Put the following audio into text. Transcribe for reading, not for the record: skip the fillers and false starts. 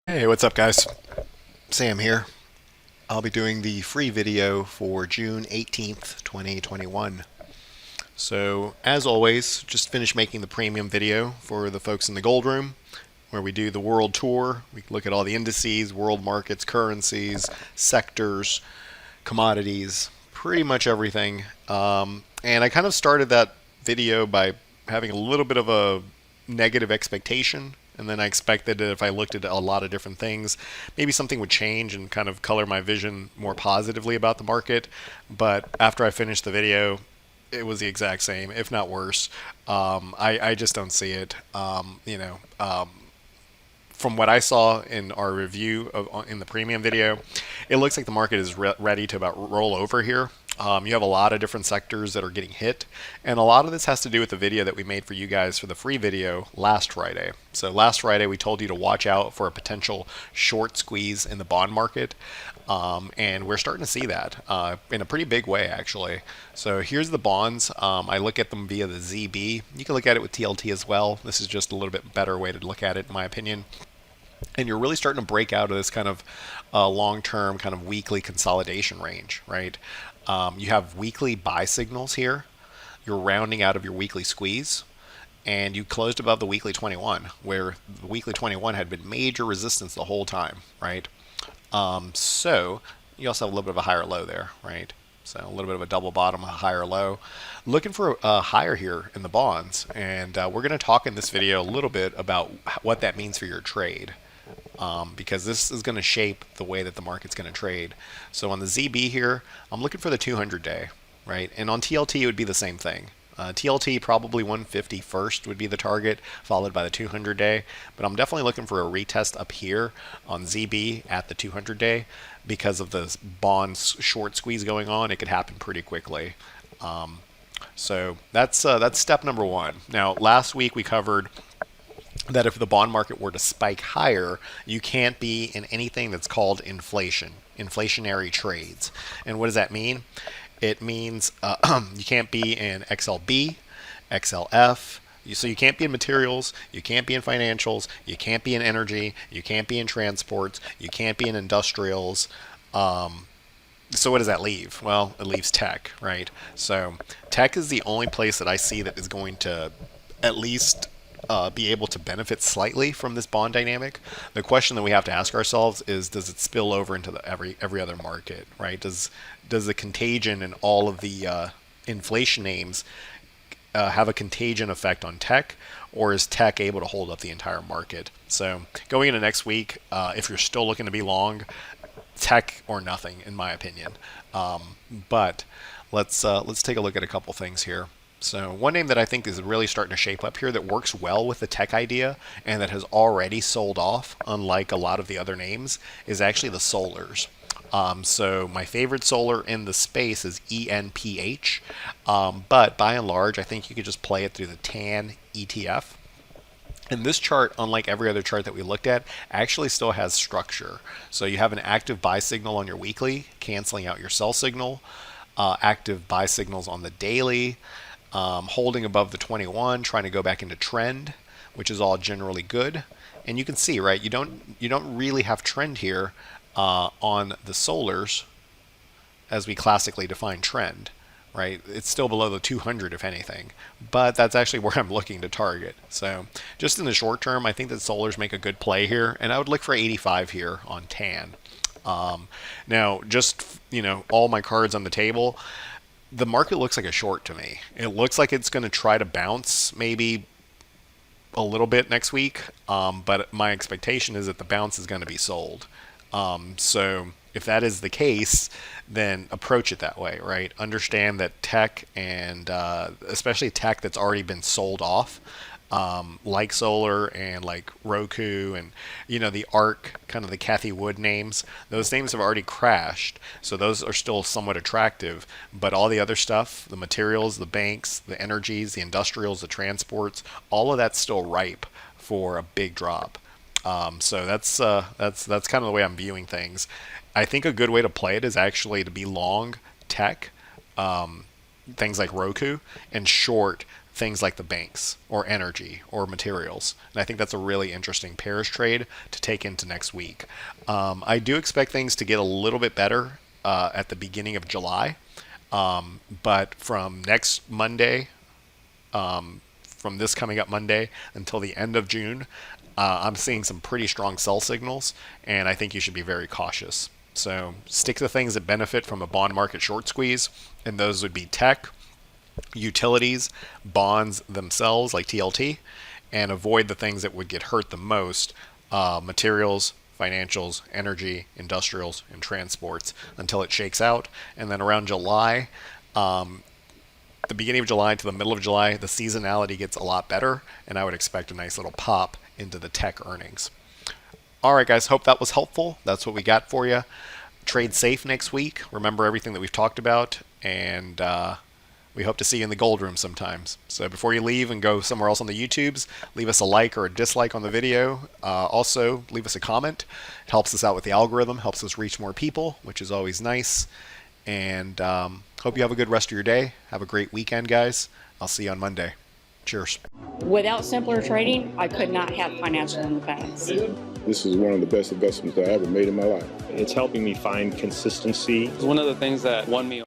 Hey, what's up, guys? Sam here. I'll be doing the free video for June 18th, 2021. So, as always, just finished making the premium video for the folks in the Gold Room, where we do the world tour. We look at all the indices, world markets, currencies, sectors, commodities, pretty much everything. And I kind of started that video by having a little bit of a negative expectation. And then I expected that if I looked at a lot of different things, maybe something would change and kind of color my vision more positively about the market. But after I finished the video, it was the exact same, if not worse. I just don't see it. From what I saw in our review in the premium video, it looks like the market is ready to about roll over here. You have a lot of different sectors that are getting hit, and a lot of this has to do with the video that we made for you guys for the free video last Friday. So last Friday we told you to watch out for a potential short squeeze in the bond market, and we're starting to see that in a pretty big way, actually. So here's the bonds. I look at them via the ZB. You can look at it with TLT as well. This is just a little bit better way to look at it, in my opinion. And you're really starting to break out of this kind of long-term kind of weekly consolidation range, right? You have weekly buy signals here. You're rounding out of your weekly squeeze, and you closed above the weekly 21, where the weekly 21 had been major resistance the whole time, right? So you also have a little bit of a higher low there, right? So a little bit of a double bottom, a higher low. Looking for a higher here in the bonds, and we're going to talk in this video a little bit about what that means for your trade. Because this is going to shape the way that the market's going to trade. So on the ZB here, I'm looking for the 200 day, right? And on TLT, it would be the same thing. TLT probably 150 first would be the target, followed by the 200 day. But I'm definitely looking for a retest up here on ZB at the 200 day because of the bonds short squeeze going on. It could happen pretty quickly. So that's step number one. Now, last week we covered that if the bond market were to spike higher, you can't be in anything that's called inflation, inflationary trades. And what does that mean? It means you can't be in XLB, XLF. So you can't be in materials, you can't be in financials, you can't be in energy, you can't be in transports, you can't be in industrials. So what does that leave? Well, it leaves tech, right? So tech is the only place that I see that is going to at least be able to benefit slightly from this bond dynamic. The question that we have to ask ourselves is, does it spill over into every other market, right? Does the contagion in all of the inflation names have a contagion effect on tech, or is tech able to hold up the entire market? So going into next week, if you're still looking to be long, tech or nothing, in my opinion. But let's take a look at a couple things here. So one name that I think is really starting to shape up here that works well with the tech idea and that has already sold off, unlike a lot of the other names, is actually the solars. So my favorite solar in the space is ENPH, but by and large, I think you could just play it through the TAN ETF. And this chart, unlike every other chart that we looked at, actually still has structure. So you have an active buy signal on your weekly, canceling out your sell signal, active buy signals on the daily, holding above the 21, trying to go back into trend, which is all generally good. And you can see, right, you don't really have trend here on the solars as we classically define trend, right? It's still below the 200 if anything, but that's actually where I'm looking to target. So just in the short term, I think that solars make a good play here, and I would look for 85 here on TAN. Now, just all my cards on the table, the market looks like a short to me. It looks like it's going to try to bounce maybe a little bit next week, but my expectation is that the bounce is going to be sold. So if that is the case, then approach it that way, right? Understand that tech and especially tech that's already been sold off, like Solar and like Roku and the Arc, kind of the Kathy Wood names. Those names have already crashed, so those are still somewhat attractive. But all the other stuff, the materials, the banks, the energies, the industrials, the transports, all of that's still ripe for a big drop. So that's kind of the way I'm viewing things. I think a good way to play it is actually to be long tech, things like Roku, and short things like the banks or energy or materials. And I think that's a really interesting pairs trade to take into next week. I do expect things to get a little bit better at the beginning of July. But from next Monday, from this coming up Monday until the end of June, I'm seeing some pretty strong sell signals, and I think you should be very cautious. So stick to things that benefit from a bond market short squeeze, and those would be tech, utilities, bonds themselves like TLT, and avoid the things that would get hurt the most: materials, financials, energy, industrials, and transports until it shakes out. And then around July, the beginning of July to the middle of July, the seasonality gets a lot better, and I would expect a nice little pop into the tech earnings. All right, guys, hope that was helpful. That's what we got for you. Trade safe next week. Remember everything that we've talked about, and we hope to see you in the gold room sometimes. So before you leave and go somewhere else on the YouTubes, leave us a like or a dislike on the video. Also, leave us a comment. It helps us out with the algorithm, helps us reach more people, which is always nice. And hope you have a good rest of your day. Have a great weekend, guys. I'll see you on Monday. Cheers. Without simpler trading, I could not have financial independence. This is one of the best investments I ever made in my life. It's helping me find consistency. It's one of the things that won me